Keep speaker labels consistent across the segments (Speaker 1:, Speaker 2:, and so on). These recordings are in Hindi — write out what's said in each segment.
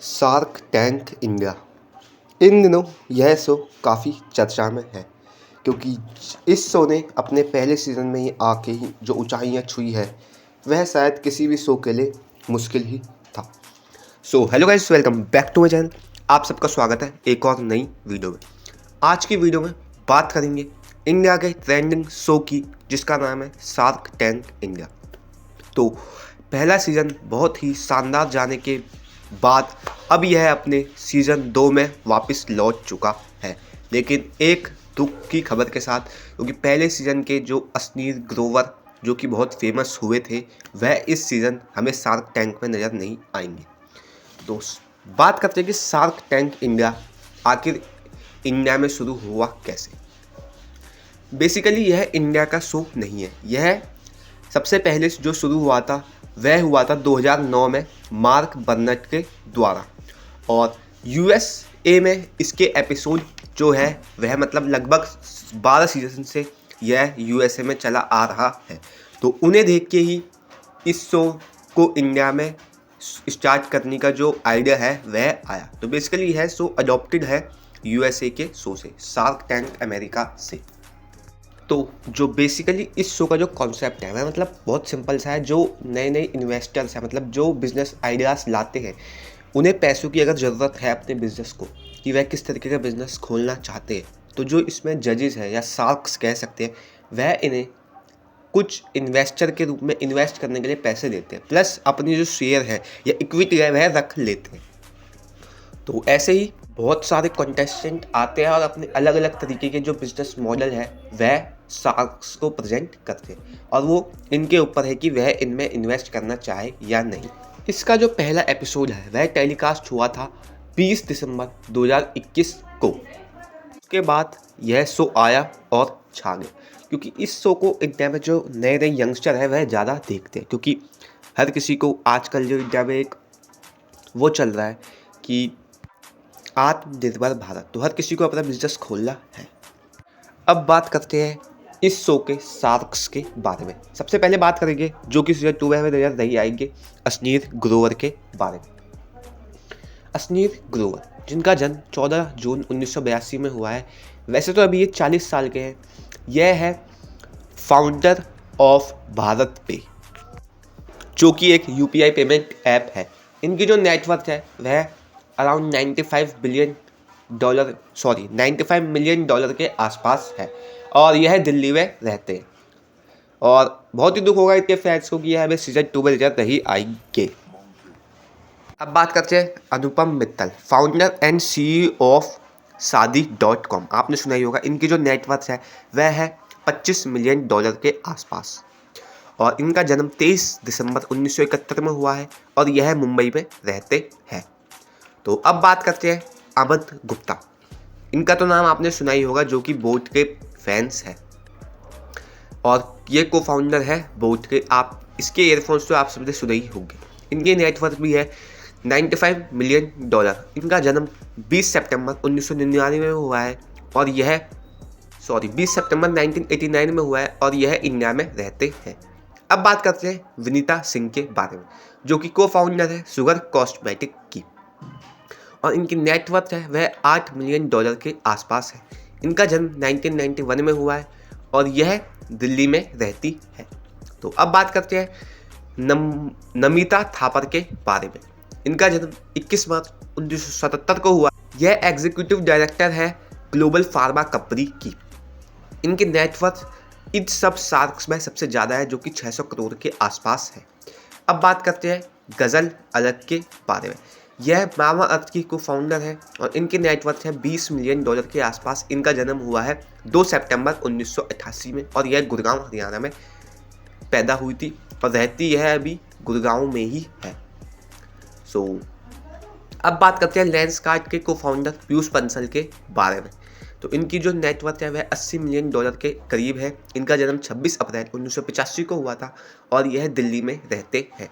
Speaker 1: Shark tank India. इन दिनों यह शो काफ़ी चर्चा में है क्योंकि इस शो ने अपने पहले सीज़न में ही आके ही जो ऊंचाइयां छुई है वह शायद किसी भी शो के लिए मुश्किल ही था। So hello guys, welcome back to my channel. आप सबका स्वागत है एक और नई वीडियो में। आज की वीडियो में बात करेंगे इंडिया के ट्रेंडिंग शो की, जिसका नाम है शार्क टैंक इंडिया। तो पहला सीज़न बहुत ही शानदार जाने के बाद अब यह अपने सीज़न 2 में वापस लौट चुका है, लेकिन एक दुख की खबर के साथ, क्योंकि पहले सीज़न के जो असनीर ग्रोवर जो कि बहुत फेमस हुए थे वह इस सीज़न हमें शार्क टैंक में नज़र नहीं आएंगे। तो बात करते हैं कि शार्क टैंक इंडिया आखिर इंडिया में शुरू हुआ कैसे। बेसिकली यह इंडिया का शो नहीं है। यह सबसे पहले जो शुरू हुआ था वह हुआ था 2009 में मार्क बर्नेट के द्वारा, और यूएसए में इसके एपिसोड जो है वह मतलब लगभग 12 सीजन से यह यूएसए में चला आ रहा है। तो उन्हें देख के ही इस शो को इंडिया में स्टार्ट करने का जो आइडिया है वह आया। तो बेसिकली यह शो अडॉप्टेड है यूएसए के शो से, शार्क टैंक अमेरिका से। तो जो बेसिकली इस शो का जो कॉन्सेप्ट है वह मतलब बहुत सिंपल सा है। जो नए नए इन्वेस्टर्स हैं, मतलब जो बिज़नेस आइडियाज़ लाते हैं, उन्हें पैसों की अगर ज़रूरत है अपने बिज़नेस को कि वह किस तरीके का बिज़नेस खोलना चाहते हैं, तो जो इसमें जजेस हैं या शार्क्स कह सकते हैं, वह इन्हें कुछ इन्वेस्टर के रूप में इन्वेस्ट करने के लिए पैसे देते हैं, प्लस अपनी जो शेयर है या इक्विटी है वह रख लेते हैं। तो ऐसे ही बहुत सारे कंटेस्टेंट आते हैं और अपने अलग अलग तरीके के जो बिजनेस मॉडल है वह शार्क्स को प्रेजेंट करते हैं, और वो इनके ऊपर है कि वह इनमें इन्वेस्ट करना चाहे या नहीं। इसका जो पहला एपिसोड है वह टेलीकास्ट हुआ था 20 दिसंबर 2021 को। उसके बाद यह शो आया और छा गया, क्योंकि इस शो को इंडिया में जो नए नए यंगस्टर है वह ज़्यादा देखते हैं, क्योंकि हर किसी को आजकल जो इंडिया में एक वो चल रहा है कि आत्मनिर्भर भारत, तो हर किसी को अपना बिजनेस खोलना है। अब बात करते हैं इस शो के शार्क्स के बारे में। सबसे पहले बात करेंगे जो कि सीजन 2 में हमें नजर नहीं आएंगे, असनीर ग्रोवर के बारे में। असनीर ग्रोवर, जिनका जन्म 14 जून 1982 में हुआ है। वैसे तो अभी ये 40 साल के हैं। यह है फाउंडर ऑफ भारत पे, जो कि एक यूपीआई पेमेंट ऐप है। इनकी जो नेटवर्थ है वह अराउंड 95 मिलियन डॉलर के आसपास है, और यह दिल्ली में रहते हैं। और बहुत ही दुख होगा इनके फैंस को कि यह हमें सीजन 2 में रिजल्ट नहीं आएंगे। अब बात करते हैं Anupam Mittal, founder and CEO of शादी.com। आपने सुना ही होगा। इनकी जो नेटवर्थ है वह है 25 मिलियन डॉलर के आसपास, और इनका जन्म 23 दिसंबर 1971 में हुआ है, और यह मुंबई में रहते हैं। तो अब बात करते हैं अमित गुप्ता। इनका तो नाम आपने सुना ही होगा, जो कि बोट के फैंस है, और ये को फाउंडर है बोट के। आप इसके ईयरफोन्स तो आप सबने सुने ही होंगे। इनकी नेटवर्थ भी है 95 मिलियन डॉलर। इनका जन्म 20 सितंबर 1999 में हुआ है, और यह 20 सितंबर 1989 में हुआ है, और यह इंडिया में रहते हैं। अब बात करते हैं विनीता सिंह के बारे में, जो कि को फाउंडर है शुगर कॉस्मेटिक की, और इनकी नेटवर्थ है वह 8 मिलियन डॉलर के आसपास है। इनका जन्म 1991 में हुआ है, और यह दिल्ली में रहती है। तो अब बात करते हैं नमिता थापर के बारे में। इनका जन्म 21 मार्च 1977 को हुआ। यह एग्जीक्यूटिव डायरेक्टर है ग्लोबल फार्मा कंपनी की। इनकी नेटवर्थ इन सब शार्क्स में सबसे ज़्यादा है, जो कि 600 करोड़ के आसपास है। अब बात करते हैं गज़ल अलग के बारे में। यह मामा अर्थ की को फाउंडर है, और इनकी नेटवर्थ है 20 मिलियन डॉलर के आसपास। इनका जन्म हुआ है 2 सितंबर 1988 में, और यह गुड़गांव हरियाणा में पैदा हुई थी, और रहती यह अभी गुड़गांव में ही है। अब बात करते हैं लेंसकार्ट के को फाउंडर पीयूष बंसल के बारे में। तो इनकी जो नेटवर्थ है वह 80 मिलियन डॉलर के करीब है। इनका जन्म 26 अप्रैल 1985 को हुआ था, और यह दिल्ली में रहते हैं।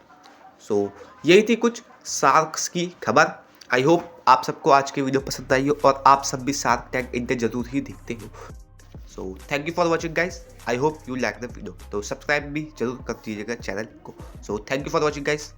Speaker 1: यही थी कुछ शार्क्स की खबर। आई होप आप सबको आज की वीडियो पसंद आई हो, और आप सब भी शार्क टैंक इंडिया जरूर ही देखते हो। Thank you for watching guys. I hope you like the video. तो सब्सक्राइब भी जरूर कर दीजिएगा चैनल को। Thank you for watching guys.